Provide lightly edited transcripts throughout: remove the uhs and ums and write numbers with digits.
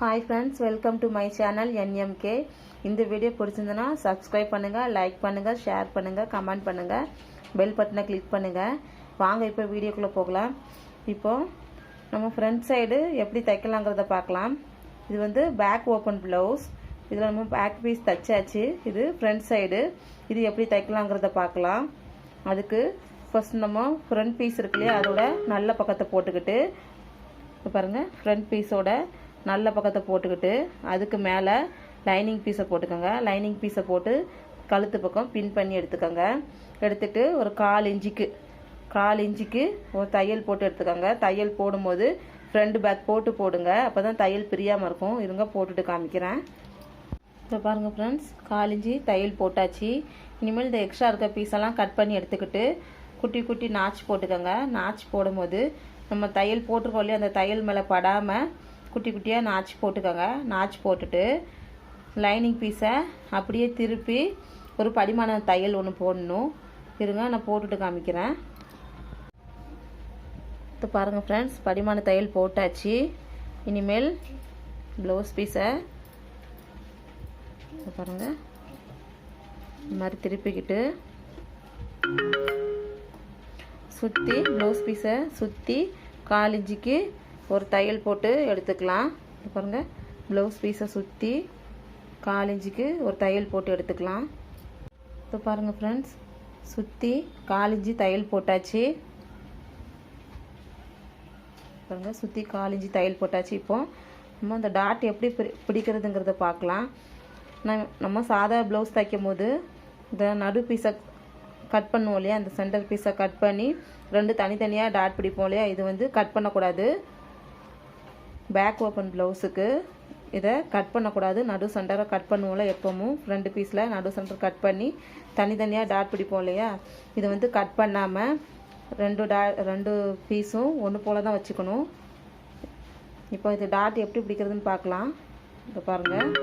Hi friends, welcome to my channel NMK. இந்த video பிடிச்சிருந்தனா subscribe பண்ணுங்கள், like பண்ணுங்கள், share பண்ணுங்கள், கமெண்ட் பண்ணுங்கள், பெல் பட்டனை கிளிக் பண்ணுங்கள். வாங்க இப்போ வீடியோக்குள்ளே போகலாம். இப்போது நம்ம ஃப்ரண்ட் சைடு எப்படி தைக்கலாங்கிறத பார்க்கலாம். இது வந்து பேக் ஓப்பன் ப்ளவுஸ். இதில் நம்ம பேக் பீஸ் தைச்சாச்சு. இது ஃப்ரண்ட் சைடு. இது எப்படி தைக்கலாங்கிறத பார்க்கலாம். அதுக்கு ஃபர்ஸ்ட் நம்ம ஃப்ரண்ட் பீஸ் இருக்கு இல்லையா, அதோட நல்ல பக்கத்தை போட்டுக்கிட்டு இப்போ பாருங்கள், ஃப்ரண்ட் பீஸோட நல்ல பக்கத்தை போட்டுக்கிட்டு அதுக்கு மேலே லைனிங் பீஸை போட்டுக்கோங்க. லைனிங் பீஸை போட்டு கழுத்து பக்கம் பின் பண்ணி எடுத்துக்கோங்க. எடுத்துகிட்டு ஒரு கால் இன்ச்சுக்கு ஒரு தையல் போட்டு எடுத்துக்கோங்க. தையல் போடும்போது ஃப்ரண்ட் பேக் போட்டு போடுங்க, அப்போ தான் தையல் பிரியாமல் இருக்கும். இருங்க போட்டுட்டு காமிக்கிறேன். இப்போ பாருங்கள் ஃப்ரெண்ட்ஸ், 1/4 இன்ச்சு தையல் போட்டாச்சு. இனிமேல் இந்த எக்ஸ்ட்ரா இருக்க பீஸெல்லாம் கட் பண்ணி எடுத்துக்கிட்டு குட்டி குட்டி நாச் போட்டுக்கோங்க. நாச் போடும்போது நம்ம தையல் போட்டிருக்கோம் இல்லையா, அந்த தையல் மேலே படாமல் குட்டி குட்டியாக நாச் போட்டுக்கோங்க. நாச் போட்டுட்டு லைனிங் பீஸை அப்படியே திருப்பி ஒரு படிமான தையல் ஒன்று போடணும். இருங்க நான் போட்டுட்டு காமிக்கிறேன். இப்போ பாருங்கள் ஃப்ரெண்ட்ஸ், படிமான தையல் போட்டாச்சு. இனிமேல் ப்ளவுஸ் பீஸை பாருங்கள் இந்த மாதிரி திருப்பிக்கிட்டு சுற்றி ப்ளவுஸ் பீஸை சுற்றி 1/4 இன்ச்சுக்கு ஒரு தையல் போட்டு எடுத்துக்கலாம். பாருங்கள், ப்ளவுஸ் பீஸை சுற்றி 1/4 இன்ச்சுக்கு ஒரு தையல் போட்டு எடுத்துக்கலாம். இப்போ பாருங்கள் ஃப்ரெண்ட்ஸ், சுற்றி 1/4 இன்ச்சு தையல் போட்டாச்சு. பாருங்கள், சுற்றி 1/4 இன்ச்சு தையல் போட்டாச்சு. இப்போது நம்ம அந்த டாட் எப்படி பிடிக்கிறதுங்கிறத பார்க்கலாம். நம்ம சாதா ப்ளவுஸ் தைக்கும் போது இந்த நடு பீஸை கட் பண்ணுவோம் இல்லையா, அந்த சென்டர் பீஸை கட் பண்ணி 2 தனித்தனியாக டாட் பிடிப்போம் இல்லையா, இது வந்து கட் பண்ணக்கூடாது. பேக் ஓப்பன் ப்ளவுஸுக்கு இதை கட் பண்ணக்கூடாது. நடு சென்டரை கட் பண்ணுவோம்ல, எப்பவும் ஃப்ரண்ட் பீஸில் நடு சென்டர் கட் பண்ணி தனித்தனியாக டாட் பிடிப்போம் இல்லையா, இது வந்து கட் பண்ணாமல் 2 பீஸும் ஒன்று போல் தான் வச்சுக்கணும். இப்போ இது டாட் எப்படி பிடிக்கிறதுன்னு பார்க்கலாம். இப்போ பாருங்கள்,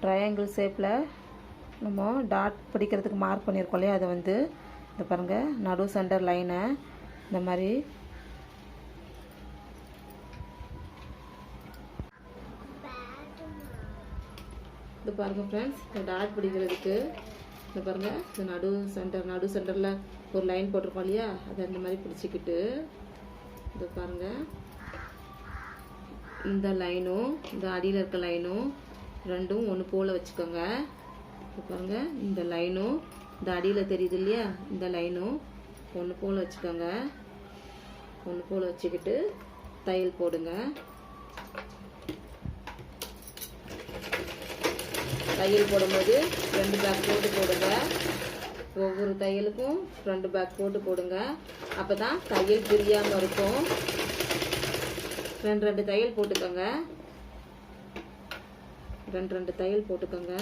ட்ரையாங்கிள் ஷேப்பில் நம்ம டாட் பிடிக்கிறதுக்கு மார்க் பண்ணியிருக்கோம் இல்லையா, அதை வந்து இந்த பாருங்கள் நடு சென்டர் லைனை இந்த மாதிரி இது பாருங்கள் ஃப்ரெண்ட்ஸ், இந்த டாட் பிடிக்கிறதுக்கு இந்த பாருங்கள், இந்த நடு சென்டரில் ஒரு லைன் போட்டிருக்கோம் இல்லையா, அதை இந்த மாதிரி பிடிச்சிக்கிட்டு இது பாருங்கள், இந்த லைனும் இந்த அடியில் இருக்க லைனும் ரெண்டும் ஒன்று போல் வச்சுக்கோங்க. இப்போ பாருங்கள், இந்த லைனும் இந்த அடியில் தெரியுது இல்லையா, இந்த லைனும் ஒன்று போல் வச்சுக்கோங்க. ஒன்று போல் வச்சுக்கிட்டு தையல் போடுங்க. தையல் போடும்போது 2 பேக் போட்டு போடுங்க. ஒவ்வொரு தையலுக்கும் 2 பேக் போட்டு போடுங்க, அப்போ தான் தையல் பிரியாமல் இருக்கும். 2 தையல் போட்டுக்கோங்க. 2 தையல் போட்டுக்கோங்க.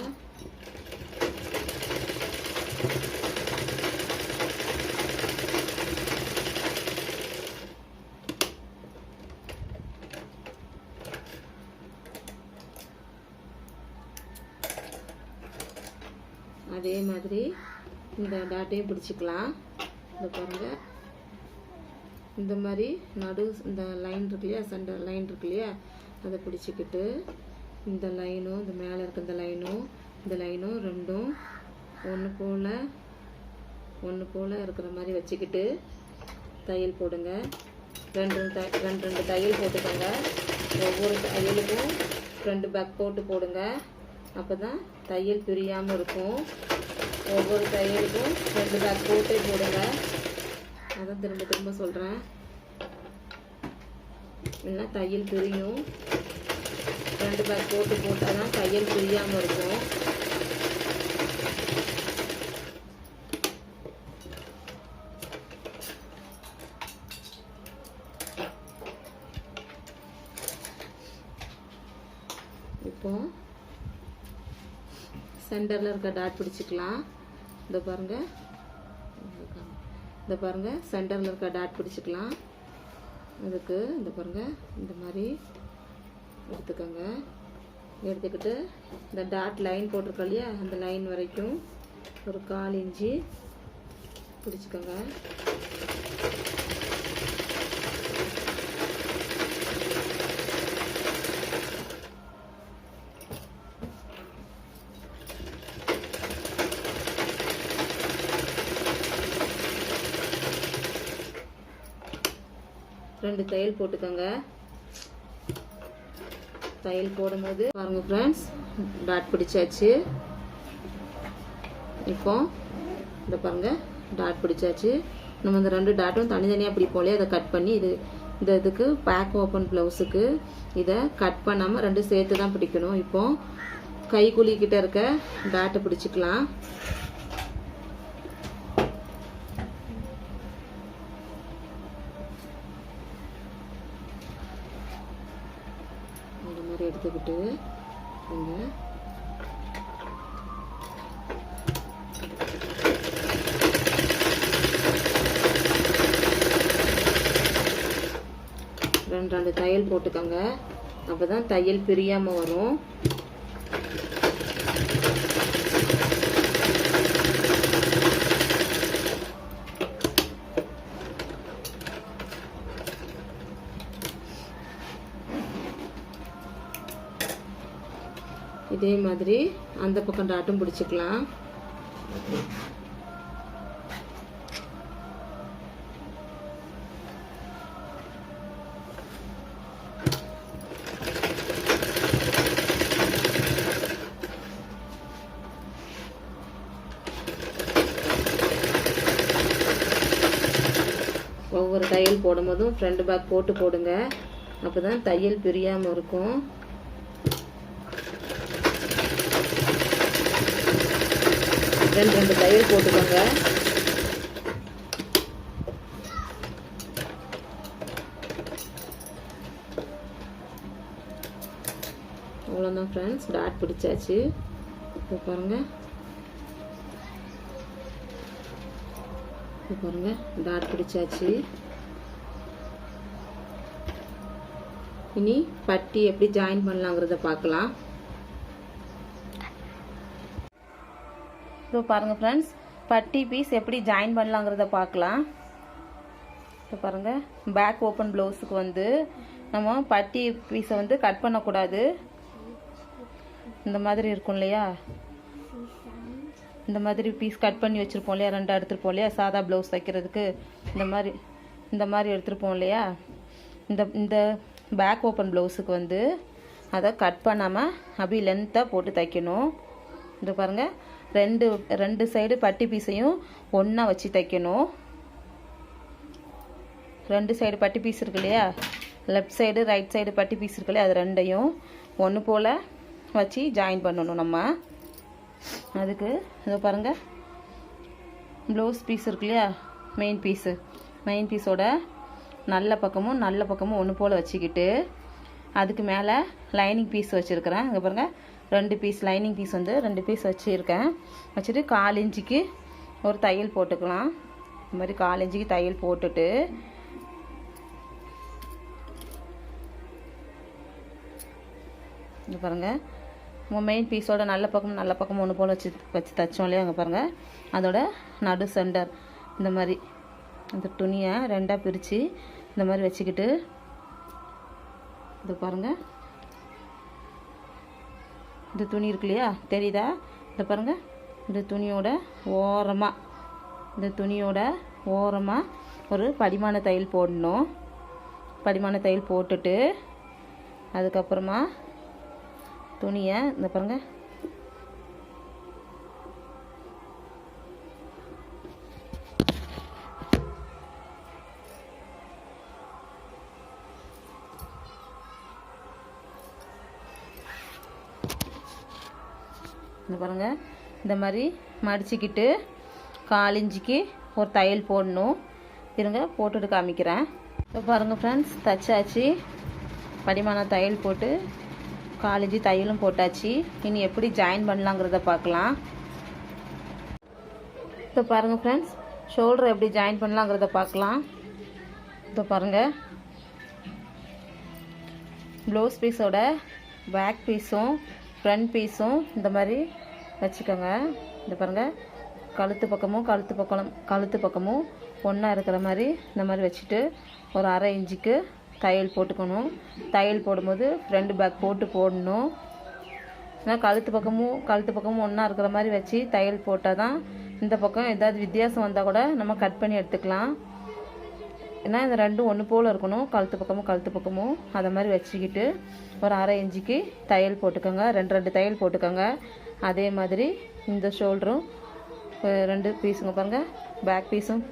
அதே மாதிரி இந்த டாட்டையும் பிடிச்சிக்கலாம். இந்த பாருங்கள், இந்த மாதிரி இந்த லைன் இருக்கு இல்லையா, சென்டர் லைன் இருக்கு இல்லையா, அதை பிடிச்சிக்கிட்டு இந்த லைனும் இந்த மேலே இருக்க இந்த லைனும் ரெண்டும் ஒன்று போல் இருக்கிற மாதிரி வச்சுக்கிட்டு தையல் போடுங்க. 2 தையல் போட்டுக்கோங்க. ஒவ்வொரு தையலுக்கும் 2 பேக் போட்டு போடுங்க, அப்போ தான் தையல் பிரியாமல் இருக்கும். ஒவ்வொரு தையலுக்கும் 2 பேக் போட்டே போடுங்க. அதான் திரும்ப சொல்கிறேன், இல்லைன்னா தையல் பிரியும். 2 பேக் போட்டு போட்டால் தான் தையல் பிரியாமல் இருக்கும். இப்போ சென்டரில் இருக்க டாட் பிடிச்சிக்கலாம். இந்த பாருங்கள், சென்டரில் இருக்க டாட் பிடிச்சிக்கலாம். அதுக்கு இந்த பாருங்கள், இந்த மாதிரி எடுத்துக்கோங்க. எடுத்துக்கிட்டு இந்த டாட் லைன் போட்டிருக்கோம் இல்லையா, அந்த லைன் வரைக்கும் ஒரு 1/4 இன்ச்சு பிடிச்சிக்கோங்க. 2 தையல் போட்டுக்கோங்க. தையல் போடும்போது பாருங்க ஃப்ரெண்ட்ஸ், டாட் பிடிச்சாச்சு. இப்போ இந்த பாருங்க டாட் பிடிச்சாச்சு. நம்ம இந்த 2 டாட்டும் தனித்தனியாக பிடிப்போம், அதை கட் பண்ணி இந்த இதுக்கு பேக் ஓப்பன் ப்ளவுஸுக்கு இதை கட் பண்ணாமல் 2 சேர்த்து தான் பிடிக்கணும். இப்போ கைக்குழி கிட்ட இருக்க டாட்டை பிடிச்சிக்கலாம். இந்த மாதிரி எடுத்துக்கிட்டு ரெண்டு தையல் போட்டுக்கோங்க. அப்பதான் தையல் பிரியாம வரும். இதே மாதிரி அந்த பக்கம் டாட்டும் பிடிச்சிக்கலாம். ஒவ்வொரு தையல் போடும்போதும் ஃப்ரண்ட் பேக் போட்டு போடுங்க, அப்பதான் தையல் பிரியாம இருக்கும். ரெண்டு தையல் போட்டுக்கோங்க. அவ்வளோதான் ஃப்ரெண்ட்ஸ், டாட் பிடிச்சாச்சு. இப்போ பாருங்க டாட் பிடிச்சாச்சு. இனி பட்டி எப்படி ஜாயின் பண்ணலாங்கிறத பார்க்கலாம். இப்போ பாருங்க ஃப்ரெண்ட்ஸ், பட்டி பீஸ் எப்படி ஜாயின் பண்ணலாங்கிறத பார்க்கலாம். இப்போ பாருங்க, பேக் ஓப்பன் ப்ளவுஸுக்கு வந்து நம்ம பட்டி பீஸை வந்து கட் பண்ணக்கூடாது. இந்த மாதிரி இருக்கும் இல்லையா, இந்த மாதிரி பீஸ் கட் பண்ணி வச்சுருப்போம் இல்லையா, 2 எடுத்துருப்போம் இல்லையா சாதா ப்ளவுஸ் தைக்கிறதுக்கு. இந்த மாதிரி எடுத்துருப்போம் இல்லையா, இந்த பேக் ஓப்பன் ப்ளவுஸுக்கு வந்து அதை கட் பண்ணாமல் அப்படி லென்த்தாக போட்டு தைக்கணும். இது பாருங்கள், ரெண்டு சைடு பட்டி பீஸையும் ஒன்றா வச்சு தைக்கணும். 2 சைடு பட்டி பீஸ் இருக்கு இல்லையா, லெஃப்ட் சைடு ரைட் சைடு பட்டி பீஸ் இருக்கு இல்லையா, அது ரெண்டையும் ஒன்று போல் வச்சு ஜாயின் பண்ணணும் நம்ம. அதுக்கு இதை பாருங்கள், ப்ளவுஸ் பீஸ் இருக்கு இல்லையா, மெயின் பீஸோட நல்ல பக்கமும் ஒன்று போல் வச்சுக்கிட்டு அதுக்கு மேலே லைனிங் பீஸ் வச்சுருக்கிறேன். இங்கே பாருங்கள், 2 பீஸ் லைனிங் பீஸ் வந்து 2 பீஸ் வச்சுருக்கேன். வச்சுட்டு 1/4 இன்ச்சுக்கு ஒரு தையல் போட்டுக்கலாம். இந்த மாதிரி 1/4 இன்ச்சுக்கு தையல் போட்டுட்டு இங்கே பாருங்கள், உங்கள் மெயின் பீஸோட நல்ல பக்கம் ஒன்று போல் வச்சு தைச்சோம் இல்லையா, அங்கே பாருங்கள், அதோட நடு சென்டர் இந்த மாதிரி அந்த துணியை 2ஆக பிரித்து இந்த மாதிரி வச்சுக்கிட்டு இது பாருங்கள், இந்த துணி இருக்கு இல்லையா தெரியுதா, இதை பாருங்கள், இந்த துணியோட ஓரமாக ஒரு படிமான தையல் போடணும். படிமான தையல் போட்டுட்டு அதுக்கப்புறமா துணியை இந்த பாருங்கள், இந்த மாதிரி மடிச்சுக்கிட்டு 1/4 இன்ச்சுக்கு ஒரு தையல் போடணும். இருங்க போட்டுட்டு காமிக்கிறேன். இப்போ பாருங்கள் ஃப்ரெண்ட்ஸ், தைச்சாச்சு. படிமான தையல் போட்டு 1/4 இன்ச்சு தையலும் போட்டாச்சு. இனி எப்படி ஜாயின் பண்ணலாங்கிறத பார்க்கலாம். இப்போ பாருங்கள் ஃப்ரெண்ட்ஸ், ஷோல்டர் எப்படி ஜாயின் பண்ணலாங்கிறத பார்க்கலாம். இப்போ பாருங்கள், ப்ளவுஸ் பீஸோட பேக் பீஸும் ஃப்ரண்ட் பீஸும் இந்த மாதிரி வச்சுக்கோங்க. இந்த பாருங்கள், கழுத்து பக்கமும் ஒன்றா இருக்கிற மாதிரி இந்த மாதிரி வச்சுட்டு ஒரு 1/2 இன்ச்சுக்கு தையல் போட்டுக்கணும். தையல் போடும்போது ஃப்ரண்ட் பேக் போட்டு போடணும். ஏன்னா கழுத்து பக்கமும் ஒன்றா இருக்கிற மாதிரி வச்சு தையல் போட்டால் தான் இந்த பக்கம் ஏதாவது வித்தியாசம் வந்தால் கூட நம்ம கட் பண்ணி எடுத்துக்கலாம். ஏன்னா இந்த ரெண்டும் ஒன்று போல் இருக்கணும், கழுத்து பக்கமும் அதை மாதிரி வச்சுக்கிட்டு ஒரு 1/2 இன்ச்சுக்கு தையல் போட்டுக்கோங்க. 2 தையல் போட்டுக்கோங்க. அதே மாதிரி இந்த ஷோல்டரும் 2 பீஸுங்க பாருங்கள், பேக் பீஸும்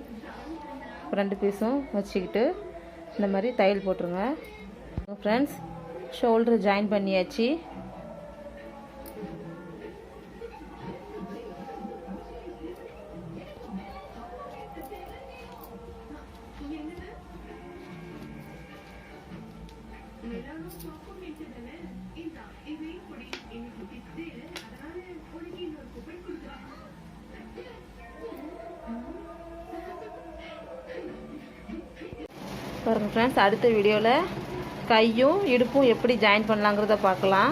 2 பீஸும் வச்சுக்கிட்டு இந்த மாதிரி தையல் போட்டுருங்க. ஃப்ரெண்ட்ஸ், ஷோல்டர் ஜாயின் பண்ணியாச்சு. பாருங்கள் ஃப்ரெண்ட்ஸ், அடுத்த வீடியோவில் கையும் இடுப்பும் எப்படி ஜாயின் பண்ணலாங்கிறத பார்க்கலாம்.